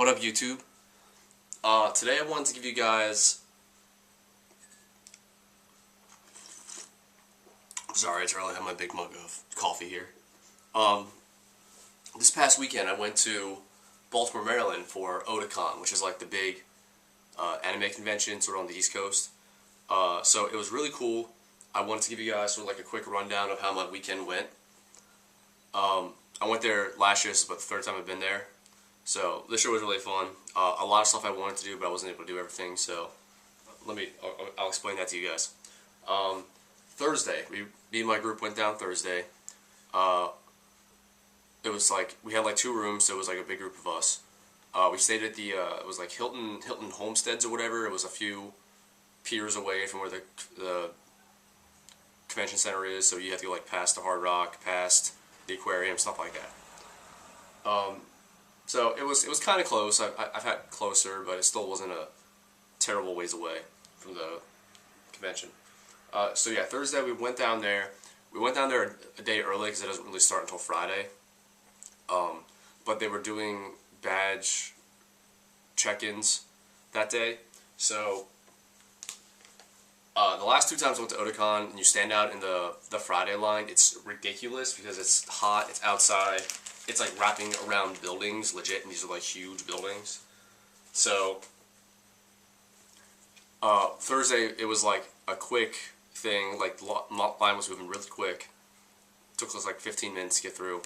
What up, YouTube? Today I wanted to give you guys... Sorry, it's early. I have my big mug of coffee here. This past weekend I went to Baltimore, Maryland for Otakon, which is like the big anime convention sort of on the East Coast. So it was really cool. I wanted to give you guys sort of like a quick rundown of how my weekend went. I went there last year. This is about the third time I've been there. So this year was really fun. A lot of stuff I wanted to do, but I wasn't able to do everything. So I'll explain that to you guys. Thursday, me and my group went down Thursday. It was like we had like 2 rooms, so it was like a big group of us. We stayed at the it was like Hilton Homesteads or whatever. It was a few piers away from where the convention center is, so you had to go like past the Hard Rock, past the aquarium, stuff like that. So it was kind of close. I've had closer, but it still wasn't a terrible ways away from the convention. So yeah, Thursday we went down there. We went down there a day early because it doesn't really start until Friday. But they were doing badge check-ins that day. So the last 2 times I went to Otakon, and you stand out in the Friday line, it's ridiculous because it's hot, it's outside, it's like wrapping around buildings, legit, and these are like huge buildings. So Thursday it was like a quick thing, like the line was moving really quick. It took us like 15 minutes to get through.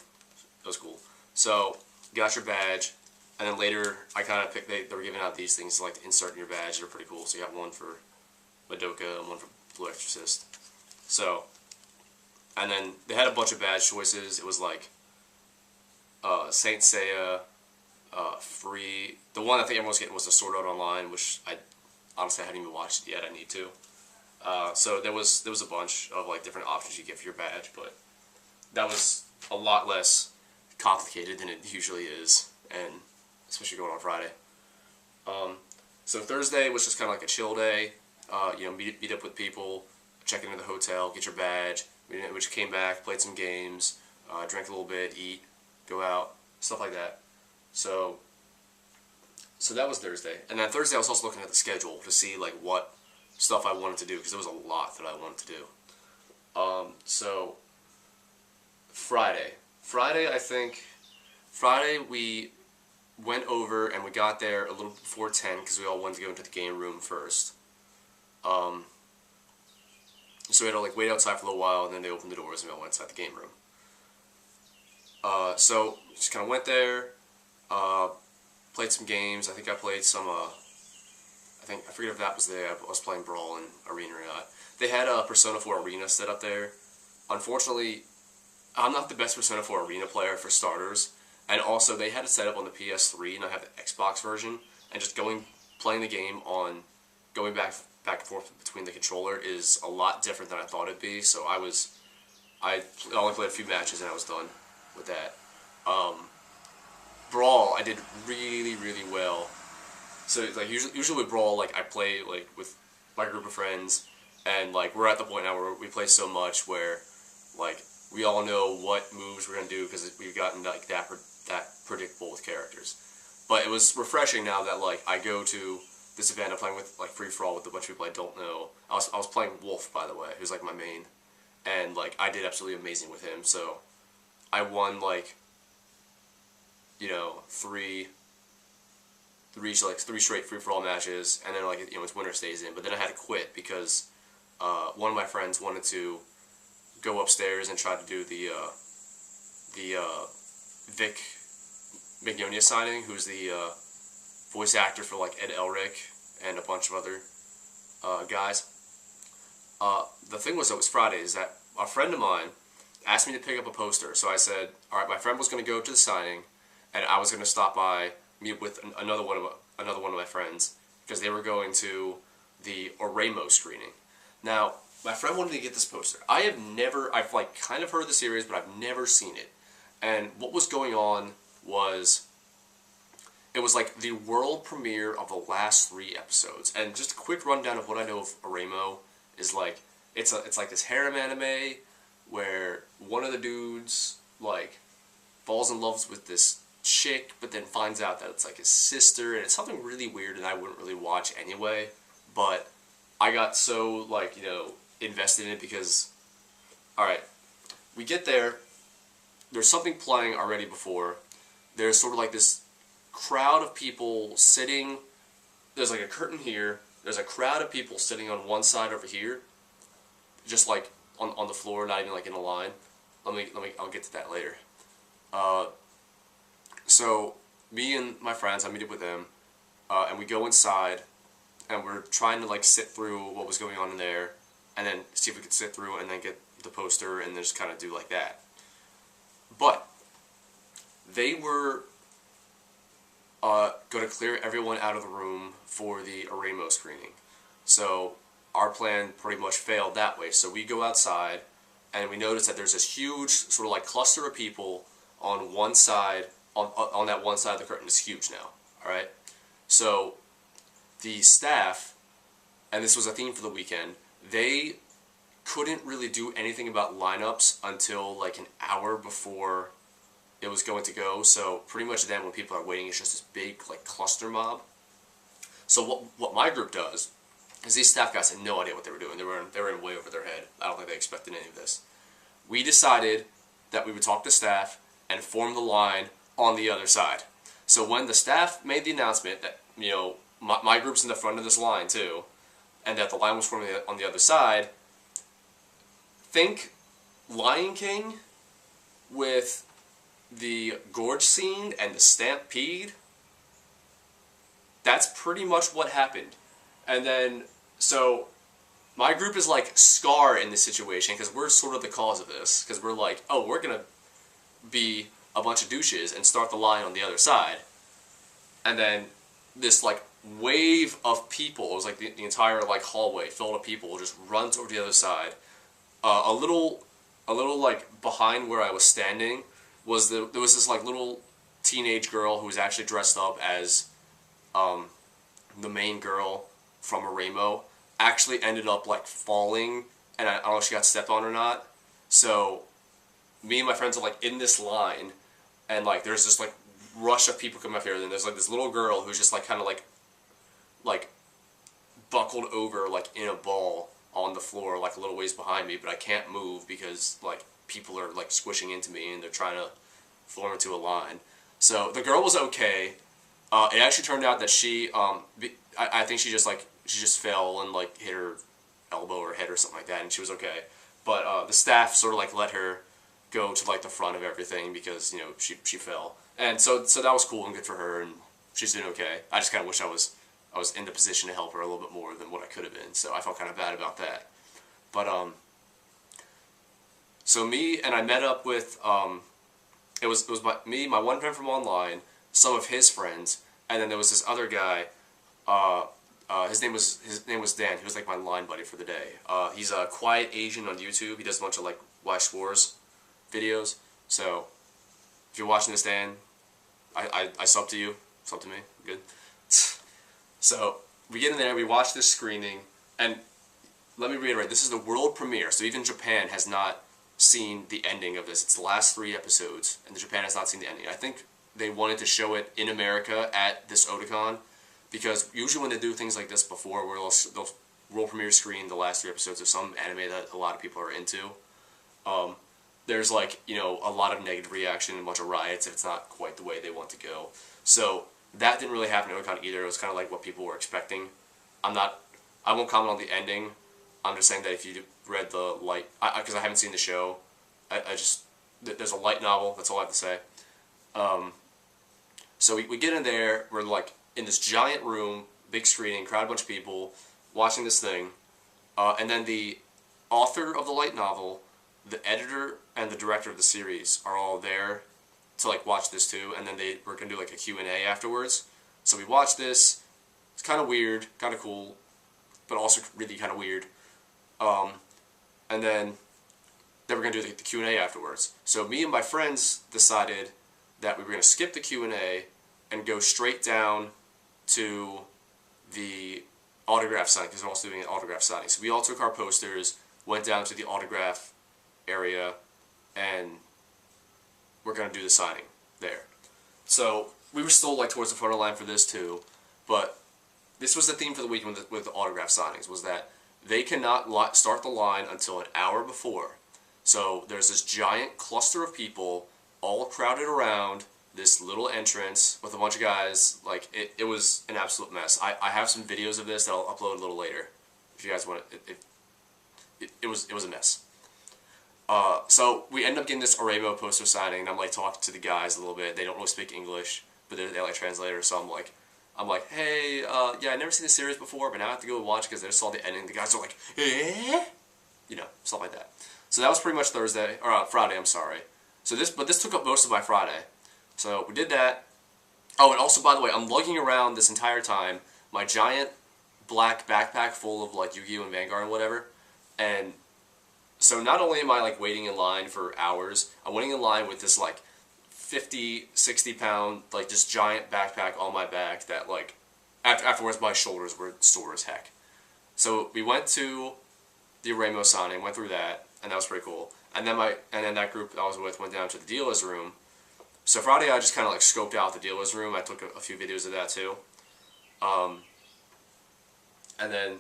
It was cool. So you got your badge, and then later I kind of picked, they were giving out these things to like insert in your badge. They're pretty cool. So you got one for Madoka and one for Blue Exorcist. So, and then they had a bunch of badge choices. It was like Saint Seiya, free. The one I think everyone was getting was the Sword Art Online, which I honestly haven't even watched it yet. I need to. So there was a bunch of like different options you get for your badge, but that was a lot less complicated than it usually is, and especially going on Friday. So Thursday was just kind of like a chill day. Meet up with people, check into the hotel, get your badge. We just came back, played some games, drank a little bit, eat, go out, stuff like that. So that was Thursday. And then Thursday I was also looking at the schedule to see like what stuff I wanted to do, because there was a lot that I wanted to do. So Friday, I think, we went over and we got there a little before 10 because we all wanted to go into the game room first. So we had to like wait outside for a little while, and then they opened the doors and we all went inside the game room. So just kind of went there, played some games. I think I played some, I forget if that was there. I was playing Brawl and Arena or not. They had a Persona 4 Arena set up there. Unfortunately, I'm not the best Persona 4 Arena player for starters, and also they had it set up on the PS3 and I have the Xbox version, and just playing the game on, going back and forth between the controller is a lot different than I thought it'd be. So I only played a few matches and I was done with that. Brawl, I did really, really well. So like usually with Brawl, like I play like with my group of friends, and like we're at the point now where we play so much where like we all know what moves we're gonna do because we've gotten like that predictable with characters. But it was refreshing now that like I go to this event, I'm playing with like free for all with a bunch of people I don't know. I was playing Wolf, by the way, who's like my main, and like I did absolutely amazing with him. So I won like 3 straight free for all matches, and then like it's winner stays in. But then I had to quit because one of my friends wanted to go upstairs and try to do the Vic Mignonia signing, who's the voice actor for like Ed Elric and a bunch of other guys. The thing was, it was Friday, is that a friend of mine asked me to pick up a poster. So I said, alright, my friend was going to go to the signing, and I was going to stop by, meet with another one of my friends, because they were going to the Oremo screening. Now, my friend wanted to get this poster. I've like kind of heard the series, but I've never seen it. And what was going on was, it was like the world premiere of the last 3 episodes. And just a quick rundown of what I know of Oremo is like, it's like this harem anime where one of the dudes like falls in love with this chick, but then finds out that it's like his sister, and it's something really weird, and I wouldn't really watch anyway. But I got so, like, you know, invested in it because, alright, we get there, there's something playing already before, there's sort of like this crowd of people sitting, there's like a curtain here, there's a crowd of people sitting on one side over here, just like on the floor, not even like in a line. I'll get to that later. So me and my friends, I meet up with them, and we go inside, and we're trying to like sit through what was going on in there, and then see if we could sit through and then get the poster and then just kind of do like that. But they were going to clear everyone out of the room for the Aramo screening. So our plan pretty much failed that way. So we go outside, and we notice that there's this huge sort of like cluster of people on one side, on that one side of the curtain. Is huge now, alright? So the staff, and this was a theme for the weekend, they couldn't really do anything about lineups until like an hour before it was going to go. So pretty much then when people are waiting, it's just this big like cluster mob. So what my group does is these staff guys had no idea what they were doing. They were in way over their head. I don't think they expected any of this. We decided that we would talk to staff and form the line on the other side. So when the staff made the announcement that, you know, my group's in the front of this line too, and that the line was forming on the other side, think Lion King with the gorge scene and the stampede. That's pretty much what happened. And then, so my group is like Scar in this situation because we're sort of the cause of this. Because we're like, oh, we're going to be a bunch of douches and start the line on the other side. And then this like wave of people, it was like the entire like hallway filled with people, just runs over to the other side. A little like behind where I was standing was there was this like little teenage girl who was actually dressed up as the main girl from Aramo, actually ended up like falling, and I don't know if she got stepped on or not. So me and my friends are like in this line, and like there's this like rush of people coming up here, and then there's like this little girl who's just like kind of like buckled over like in a ball on the floor like a little ways behind me, but I can't move because like people are like squishing into me and they're trying to form into a line. So the girl was okay. It actually turned out that she I think she just fell and like hit her elbow or head or something like that, and she was okay. But the staff sort of like let her go to like the front of everything because, you know, she fell, and so that was cool and good for her, and she's doing okay. I just kind of wish I was in the position to help her a little bit more than what I could have been, so I felt kind of bad about that. But so me and I met up with it was me, my one friend from online, some of his friends, and then there was this other guy. His name was Dan. He was like my line buddy for the day. He's a quiet Asian on YouTube. He does a bunch of like Why Scores videos. So if you're watching this, Dan, I sub to you. Sub to me. Good. So we get in there. We watch this screening, and let me reiterate: this is the world premiere. So even Japan has not seen the ending of this. It's the last 3 episodes, and Japan has not seen the ending. I think they wanted to show it in America at this Otakon, because usually when they do things like this before, where they'll world premiere screen the last 3 episodes of some anime that a lot of people are into, there's like, you know, a lot of negative reaction and a bunch of riots if it's not quite the way they want to go. So that didn't really happen in Otakon either. It was kind of like what people were expecting. I won't comment on the ending. I'm just saying that if you read the light, because I haven't seen the show, there's a light novel, that's all I have to say. So we get in there, we're like in this giant room, big screening, crowd, a bunch of people, watching this thing, and then the author of the light novel, the editor, and the director of the series are all there to like watch this too, and then we're going to do like a Q&A afterwards. So we watch this, it's kind of weird, kind of cool, but also really kind of weird. And then we're going to do the Q&A afterwards. So me and my friends decided that we were going to skip the Q&A and go straight down to the autograph signing, because we're also doing an autograph signing. So we all took our posters, went down to the autograph area, and we're going to do the signing there. So we were still like towards the front of the line for this too, but this was the theme for the weekend with the autograph signings, was that they cannot start the line until an hour before. So there's this giant cluster of people all crowded around this little entrance with a bunch of guys. Like, it was an absolute mess. I have some videos of this that I'll upload a little later if you guys want it. It was a mess. So we ended up getting this Arebo poster signing, and I'm like talking to the guys a little bit. They don't really speak English, but they're like translators, so I'm like, hey, yeah, I've never seen this series before, but now I have to go watch because I just saw the ending. The guys are like, eh? You know, stuff like that. So that was pretty much Friday, I'm sorry. But this took up most of my Friday. So we did that. Oh, and also, by the way, I'm lugging around this entire time my giant black backpack full of like Yu-Gi-Oh! And Vanguard and whatever. And so not only am I like waiting in line for hours, I'm waiting in line with this like 50, 60 pound, like just giant backpack on my back that like, afterwards my shoulders were sore as heck. So we went to the Ramo signing, went through that, and that was pretty cool. And then that group I was with went down to the dealer's room. So Friday I just kind of like scoped out the dealer's room. I took a few videos of that too. And then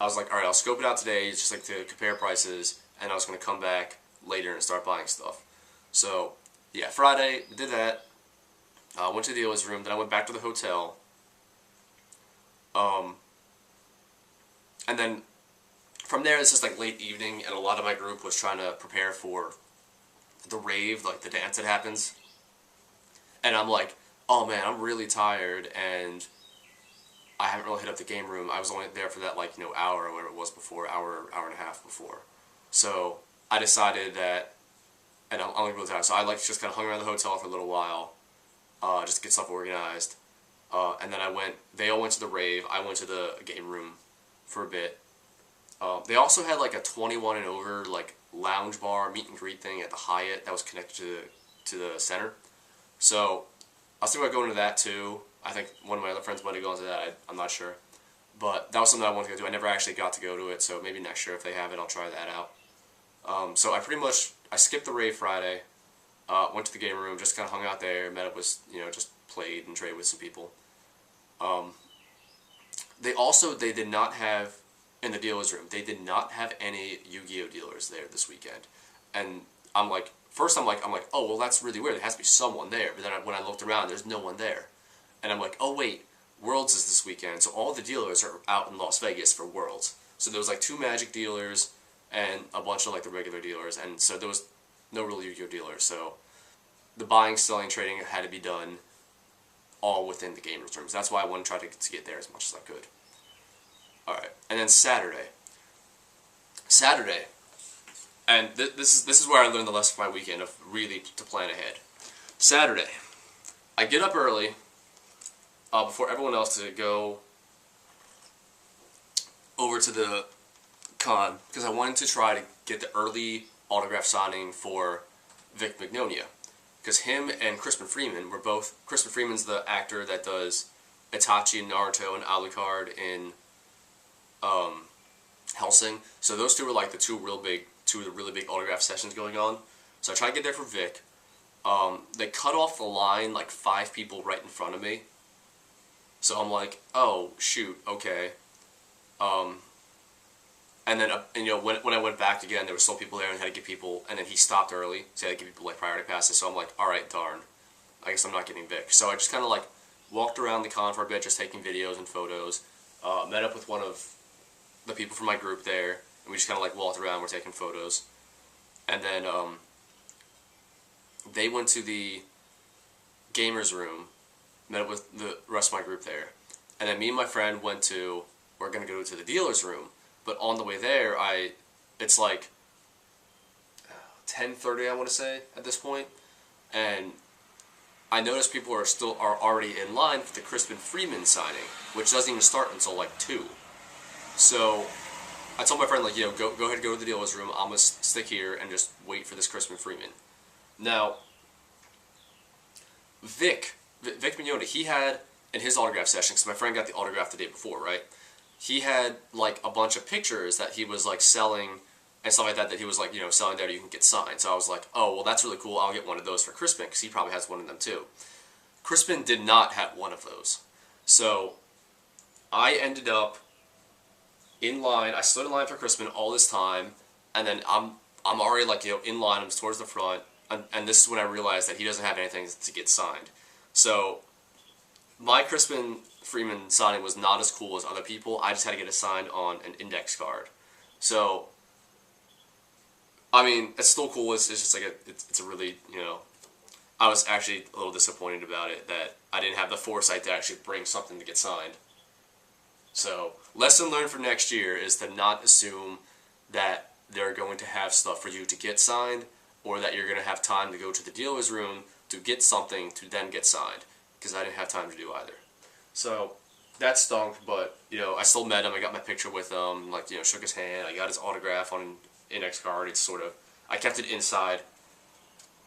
I was like, alright, I'll scope it out today, just like to compare prices, and I was going to come back later and start buying stuff. So, yeah, Friday, did that, went to the dealer's room, then I went back to the hotel, and then from there, it's just like late evening, and a lot of my group was trying to prepare for the rave, like the dance that happens, and I'm like, oh man, I'm really tired, and I haven't really hit up the game room. I was only there for that, like, hour or whatever it was before, hour and a half before. So I decided that, and I'm only really tired, so I like just kind of hung around the hotel for a little while, just to get stuff organized. And then they all went to the rave. I went to the game room for a bit. They also had like a 21 and over like lounge bar meet and greet thing at the Hyatt that was connected to the center. So I was thinking about going to that too. I think one of my other friends might have gone to that. I'm not sure. But that was something I wanted to go do. I never actually got to go to it, so maybe next year if they have it, I'll try that out. So I skipped the rave Friday, went to the game room, just kind of hung out there, met up with, just played and traded with some people. They did not have, in the dealer's room, they did not have any Yu-Gi-Oh! Dealers there this weekend. And I'm like, oh, well, that's really weird. There has to be someone there. But then when I looked around, there's no one there. And I'm like, oh wait, Worlds is this weekend, so all the dealers are out in Las Vegas for Worlds. So there was like 2 Magic dealers and a bunch of like the regular dealers, and so there was no real Yu-Gi-Oh! Dealers. So the buying, selling, trading had to be done all within the game rooms. That's why I wanted to try to get there as much as I could. Alright, and then Saturday, and this is where I learned the lesson from my weekend of really to plan ahead. Saturday, I get up early, before everyone else to go over to the con, because I wanted to try to get the early autograph signing for Vic Magnolia. Because him and Crispin Freeman were both, Crispin Freeman's the actor that does Itachi and Naruto and Alucard in Hellsing. So those two were like two of the really big autograph sessions going on. So I tried to get there for Vic. They cut off the line like 5 people right in front of me. So I'm like, oh, shoot, okay. And then, when I went back again, there were still people there and had to give people, and then he stopped early, so I had to give people, like, priority passes. So I'm like, alright, darn. I guess I'm not getting Vic. So I just kind of, like, walked around the con for a bit, just taking videos and photos. Met up with one of the people from my group there, and we just kind of, like, walked around, we're taking photos. And then, they went to the gamers room, met up with the rest of my group there, and then me and my friend we're going to go to the dealer's room, but on the way there, it's like 10:30, I want to say, at this point, and I noticed people are already in line for the Crispin Freeman signing, which doesn't even start until like 2. So I told my friend, like, go ahead and go to the dealer's room, I'm going to stick here and just wait for this Crispin Freeman. Now, Vic Mignogna, he had, in his autograph session, because my friend got the autograph the day before, right? He had, like, a bunch of pictures that he was, like, selling and stuff like that he was, like, selling there that you can get signed. So I was like, oh, well, that's really cool. I'll get one of those for Crispin, because he probably has one of them, too. Crispin did not have one of those. So I ended up in line. I stood in line for Crispin all this time, and then I'm already like, in line. I'm towards the front, and this is when I realized that he doesn't have anything to get signed. So my Crispin Freeman signing was not as cool as other people. I just had to get it signed on an index card. So I mean, it's still cool. It's just like it's a really, I was actually a little disappointed about it that I didn't have the foresight to actually bring something to get signed. So, lesson learned for next year is to not assume that they're going to have stuff for you to get signed, or that you're going to have time to go to the dealer's room to get something to then get signed, because I didn't have time to do either. So, that stunk, but, I still met him. I got my picture with him, shook his hand. I got his autograph on an index card. It's I kept it inside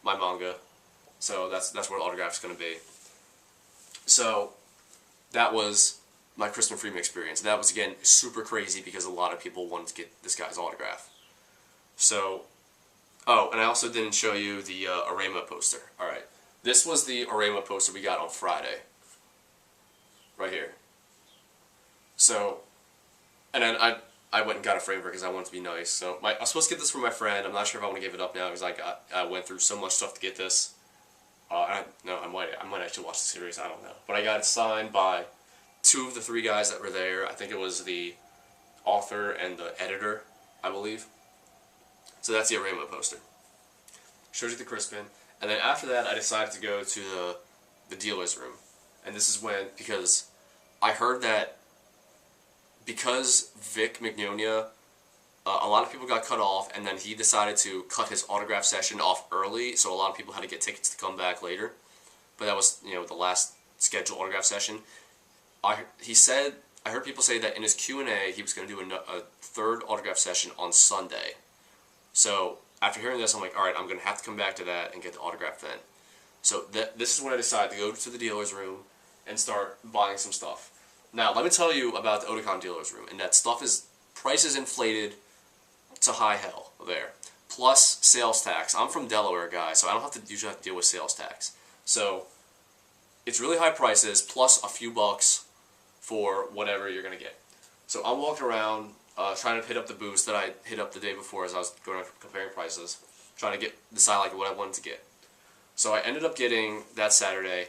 my manga, so that's where the autograph's going to be. So, that was my Crispin Freeman experience. That was, again, super crazy because a lot of people wanted to get this guy's autograph. So, oh, and I also didn't show you the Arema poster. Alright, this was the Arema poster we got on Friday. Right here. So, and then I went and got a frame for it because I wanted to be nice. So, I was supposed to get this for my friend. I'm not sure if I want to give it up now because I went through so much stuff to get this. I might actually watch the series, I don't know. But I got it signed by 2 of the 3 guys that were there. I think it was the author and the editor, I believe. So that's the Arema poster. Shows you the Crispin. And then after that, I decided to go to the dealer's room. And this is when, because I heard that because Vic Mignonia, a lot of people got cut off, and then he decided to cut his autograph session off early, so a lot of people had to get tickets to come back later. But that was, the last scheduled autograph session. I heard people say that in his Q&A, he was going to do a 3rd autograph session on Sunday. So, after hearing this, I'm like, alright, I'm going to have to come back to that and get the autograph then. So, this is when I decided to go to the dealer's room and start buying some stuff. Now, let me tell you about the Otakon dealer's room, and that stuff prices inflated to high hell there. Plus sales tax. I'm from Delaware, guys, so I don't usually have to deal with sales tax. So, it's really high prices, plus a few bucks for whatever you're going to get. So I'm walking around trying to hit up the booths that I hit up the day before as I was going around comparing prices, trying to decide what I wanted to get. So I ended up getting, that Saturday,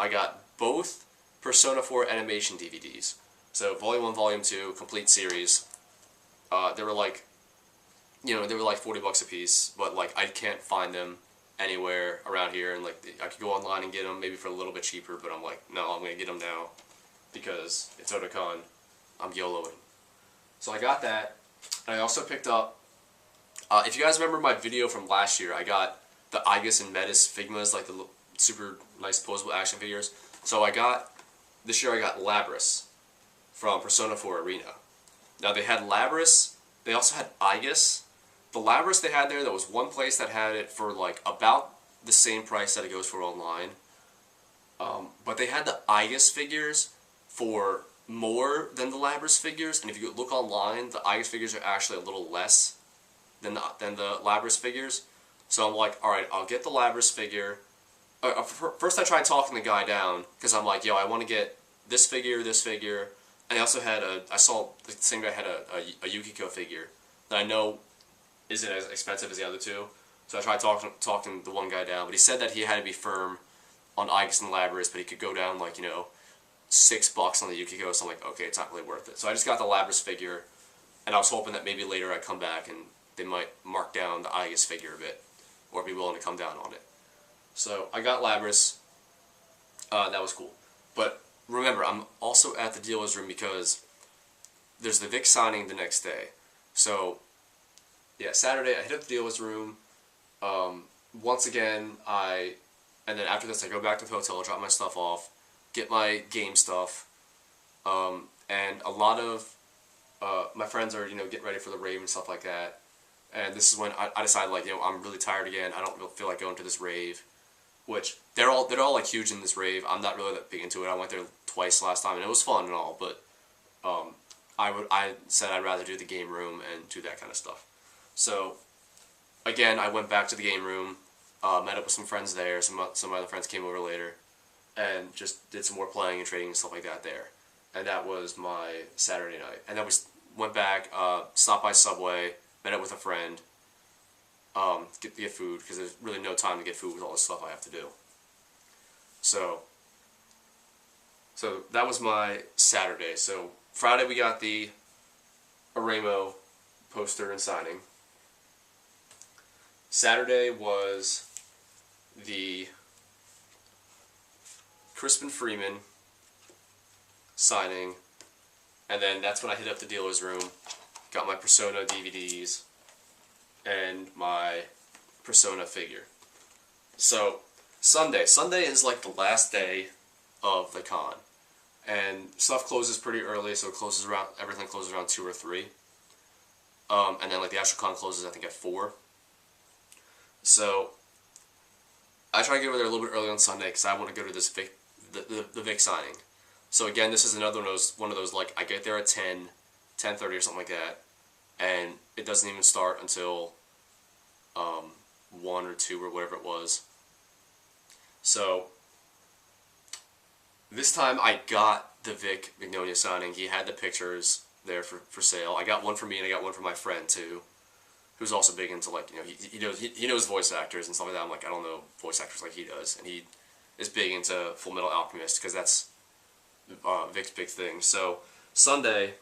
I got both Persona 4 animation DVDs. So Volume 1, Volume 2, complete series. They were like, they were like $40 a piece, but I can't find them anywhere around here, and I could go online and get them maybe for a little bit cheaper, but I'm like, no, I'm going to get them now because it's Otakon. I'm YOLOing. So I got that, and I also picked up, if you guys remember my video from last year, I got the Aegis and Metis Figmas, the super nice posable action figures. So this year I got Labris from Persona 4 Arena. Now they had Labris, they also had Aegis. The Labris they had there was one place that had it for about the same price that it goes for online. But they had the Aegis figures for more than the Labris figures, and if you look online, the Aegis figures are actually a little less than the Labris figures. So I'm like, alright, I'll get the Labris figure. First I tried talking the guy down, because I'm like, I want to get this figure, and I also had I saw the same guy had a Yukiko figure that I know isn't as expensive as the other 2. So I tried talking the one guy down, but he said that he had to be firm on Aegis and Labris, but he could go down $6 on the Yukiko, so I'm like, okay, it's not really worth it. So I just got the Labris figure, and I was hoping that maybe later I'd come back and they might mark down the Aegis figure a bit, or be willing to come down on it. So I got Labris. That was cool. But remember, I'm also at the dealer's room because there's the Vic signing the next day. So, yeah, Saturday I hit up the dealer's room. Once again, and then after this I go back to the hotel, drop my stuff off, get my game stuff, and a lot of my friends are, getting ready for the rave and stuff like that. And this is when I decided, I'm really tired again. I don't really feel like going to this rave, which they're all huge in this rave. I'm not really that big into it. I went there twice last time, and it was fun and all, but I said I'd rather do the game room and do that kind of stuff. So again, I went back to the game room, met up with some friends there. Some other friends came over later, and just did some more playing and trading and stuff like that there. And that was my Saturday night. And then we went back, stopped by Subway, met up with a friend, get food, because there's really no time to get food with all the stuff I have to do. So that was my Saturday. So Friday we got the Aremo poster and signing. Saturday was the Crispin Freeman signing, and then that's when I hit up the dealer's room, got my Persona DVDs, and my Persona figure. So Sunday is like the last day of the con, and stuff closes pretty early, so everything closes around 2 or 3, and then like the actual con closes I think at 4. So I try to get over there a little bit early on Sunday because I want to go to this the Vic signing. So again, this is another one of those like I get there at 10:30 or something like that, and it doesn't even start until 1 or 2 or whatever it was. So this time I got the Vic Mignonia signing. He had the pictures there for sale. I got one for me and I got one for my friend too, who's also big into like, you know, he knows voice actors and stuff like that. I'm like, I don't know voice actors like he does, and he is big into Full Metal Alchemist because that's Vic's big thing. So Sunday,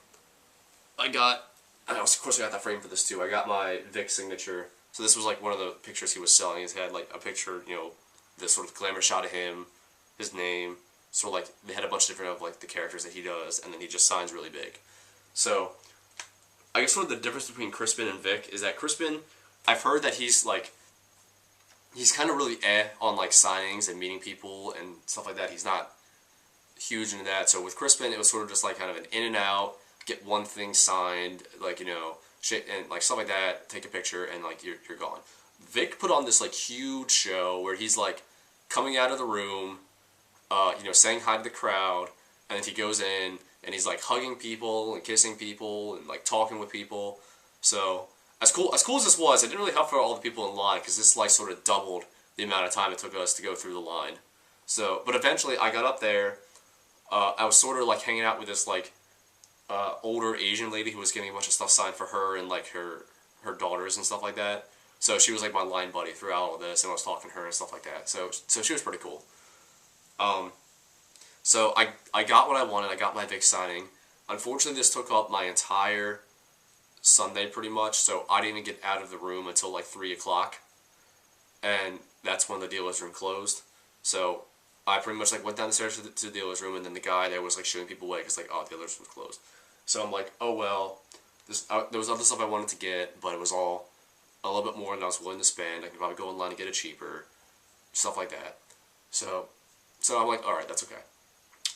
of course I got that frame for this too. I got my Vic signature. So this was like one of the pictures he was selling. He had like a picture, you know, this sort of glamour shot of him, his name. So like they had a bunch of different of like the characters that he does, and then he just signs really big. So I guess sort of the difference between Crispin and Vic is that Crispin, I've heard that he's kind of really on like signings and meeting people and stuff like that. He's not huge into that. So with Crispin, it was sort of just like kind of an in and out, get one thing signed, like, you know, shit and like stuff like that, take a picture and like you're gone. Vic put on this like huge show where he's like coming out of the room, you know, saying hi to the crowd, and then he goes in and he's like hugging people and kissing people and like talking with people. So as cool as this was, it didn't really help for all the people in line because this like sort of doubled the amount of time it took us to go through the line. So, but eventually I got up there. I was sort of like hanging out with this like older Asian lady who was getting a bunch of stuff signed for her and like her daughters and stuff like that. So she was like my line buddy throughout all of this, and I was talking to her and stuff like that. So she was pretty cool. So I got what I wanted. I got my Vic signing. Unfortunately, this took up my entire Sunday pretty much, so I didn't even get out of the room until like 3 o'clock, and that's when the dealer's room closed. So I pretty much like went down the stairs to the dealer's room, and then the guy there was like shooing people away because like, oh, the dealer's room's closed. So I'm like, oh well, there was other stuff I wanted to get, but it was all a little bit more than I was willing to spend. I could probably go online and get it cheaper, stuff like that. So I'm like, all right, that's okay.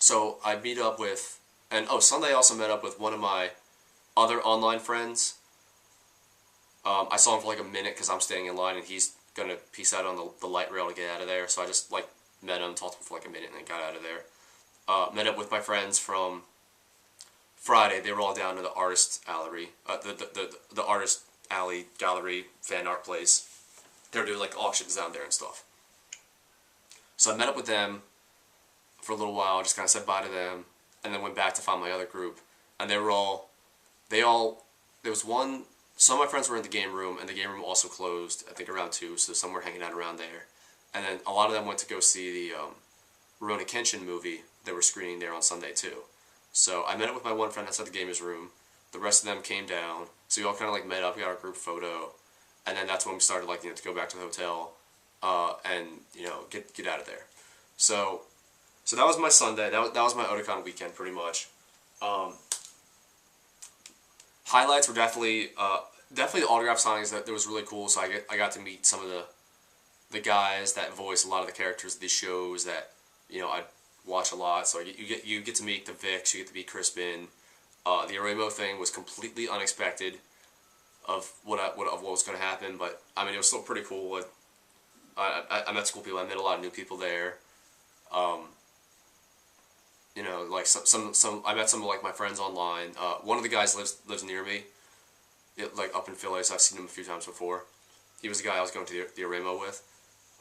So I meet up with, and Sunday I also met up with one of my other online friends. I saw him for like a minute because I'm staying in line, and he's gonna peace out on the light rail to get out of there. So I just like met him, talked to him for like a minute, and then got out of there. Met up with my friends from Friday. They were all down to the artist gallery, the artist alley gallery fan art place. They were doing like auctions down there and stuff. So I met up with them for a little while, just kind of said bye to them, and then went back to find my other group. And there was one, some of my friends were in the game room, and the game room also closed, I think around 2, so some were hanging out around there. And then a lot of them went to go see the Rurouni Kenshin movie that were screening there on Sunday too. So I met up with my one friend outside the gamer's room. The rest of them came down, so we all kind of like met up, we got our group photo, and then that's when we started like, you know, to go back to the hotel and, you know, get out of there. So that was my Sunday. That was my Otakon weekend pretty much. Highlights were definitely the autograph signings. That was really cool. So I got to meet some of the guys that voice a lot of the characters of these shows that, you know, I watch a lot. So you get to meet the Vics, you get to meet Crispin. The Aremo thing was completely unexpected of what was going to happen, but I mean it was still pretty cool. I met some cool people. I met a lot of new people there. You know, like I met some of like my friends online. One of the guys lives near me, like up in Philly, so I've seen him a few times before. He was the guy I was going to the Aremo with.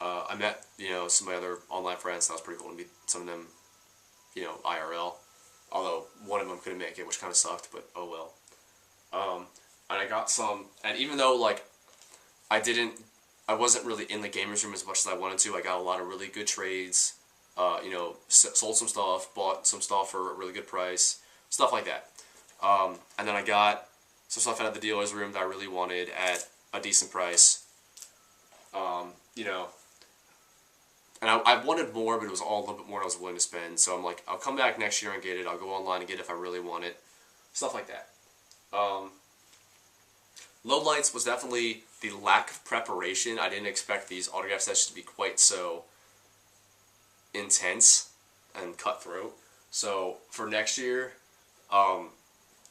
I met, some of my other online friends. That was pretty cool to meet some of them, IRL. Although one of them couldn't make it, which kind of sucked, but oh well. And I got some, and even though like I wasn't really in the gamers room as much as I wanted to. I got a lot of really good trades. Sold some stuff, bought some stuff for a really good price, stuff like that. And then I got some stuff out of the dealer's room that I really wanted at a decent price. And I wanted more, but it was all a little bit more than I was willing to spend. So I'm like, I'll come back next year and get it. I'll go online and get it if I really want it. Stuff like that. Lowlights was definitely the lack of preparation. I didn't expect these autograph sessions to be quite so intense and cutthroat. So for next year, I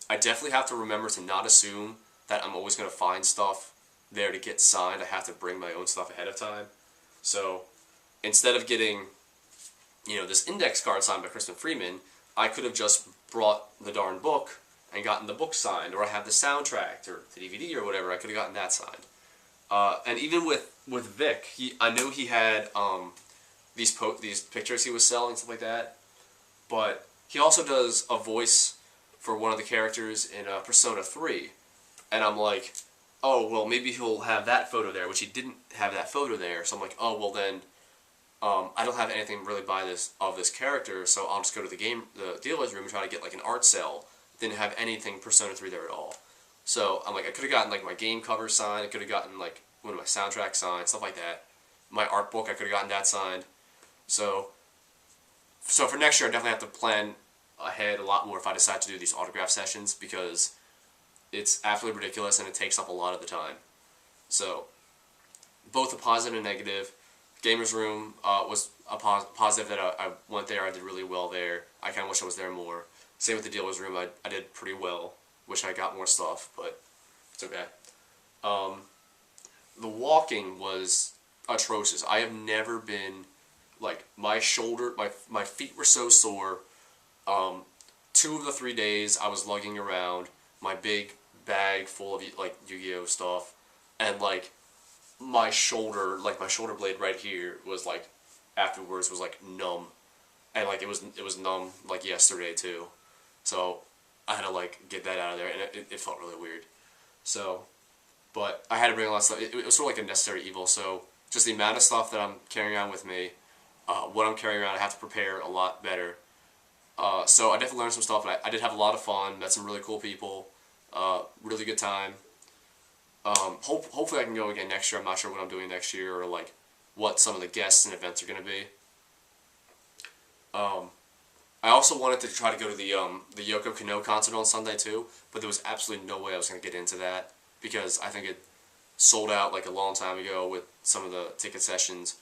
definitely have to remember to not assume that I'm always going to find stuff there to get signed. I have to bring my own stuff ahead of time. So instead of getting, this index card signed by Kristen Freeman, I could have just brought the darn book and gotten the book signed, or I have the soundtrack or the DVD or whatever. I could have gotten that signed. And even with Vic, I knew he had these pictures he was selling, stuff like that. But he also does a voice for one of the characters in Persona 3, and I'm like, oh well, maybe he'll have that photo there, which he didn't have that photo there. So I'm like, oh well then, I don't have anything really of this character, so I'll just go to the dealer's room and try to get like an art sale. Didn't have anything Persona 3 there at all. So I'm like, I could have gotten like my game cover signed, I could have gotten like one of my soundtracks signed, stuff like that. My art book, I could have gotten that signed. So for next year, I definitely have to plan ahead a lot more if I decide to do these autograph sessions, because it's absolutely ridiculous and it takes up a lot of the time. So both a positive and negative. Gamers Room was a positive that I went there. I did really well there. I kind of wish I was there more. Same with the dealer's room. I did pretty well. Wish I got more stuff, but it's okay. The walking was atrocious. I have never been, like, my feet were so sore. 2 of the 3 days I was lugging around my big bag full of like Yu-Gi-Oh stuff, and like my shoulder blade right here was like, afterwards was like numb, and like it was numb like yesterday too. So I had to like get that out of there, and it felt really weird. So, but I had to bring a lot of stuff. It was sort of like a necessary evil. So just the amount of stuff that I'm carrying around with me, what I'm carrying around, I have to prepare a lot better. So I definitely learned some stuff, and I did have a lot of fun. Met some really cool people. Really good time. Hopefully I can go again next year. I'm not sure what I'm doing next year, or like what some of the guests and events are going to be. I also wanted to try to go to the Yoko Kano concert on Sunday too, but there was absolutely no way I was going to get into that, because I think it sold out like a long time ago with some of the ticket sessions.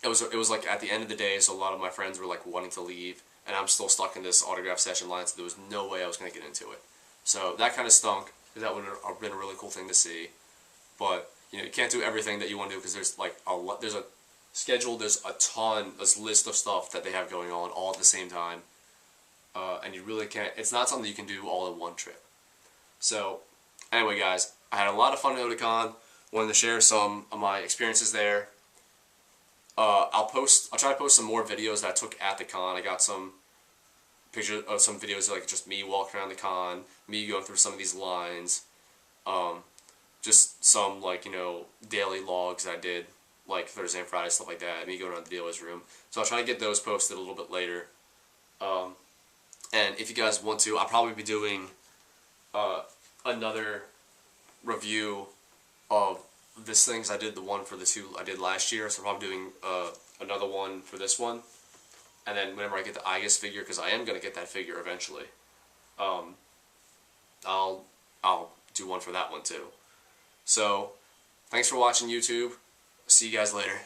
It was like at the end of the day, so a lot of my friends were like wanting to leave, and I'm still stuck in this autograph session line, so there was no way I was going to get into it. So that kind of stunk, because that would have been a really cool thing to see. But you can't do everything that you want to do, because there's like there's a schedule, there's this list of stuff that they have going on all at the same time, and you really can't. It's not something you can do all in one trip. So anyway, guys, I had a lot of fun at Otakon. Wanted to share some of my experiences there. I'll try to post some more videos that I took at the con. I got some pictures of some videos of like just me walking around the con, me going through some of these lines, just some like daily logs that I did like Thursday and Friday, stuff like that. Me going around the dealer's room. So I'll try to get those posted a little bit later. And if you guys want to, I'll probably be doing another review of this thing, because I did the one for the 2 I did last year, so I'm probably doing another one for this one. And then whenever I get the Igus figure, because I am going to get that figure eventually, I'll do one for that one too. So, thanks for watching, YouTube. See you guys later.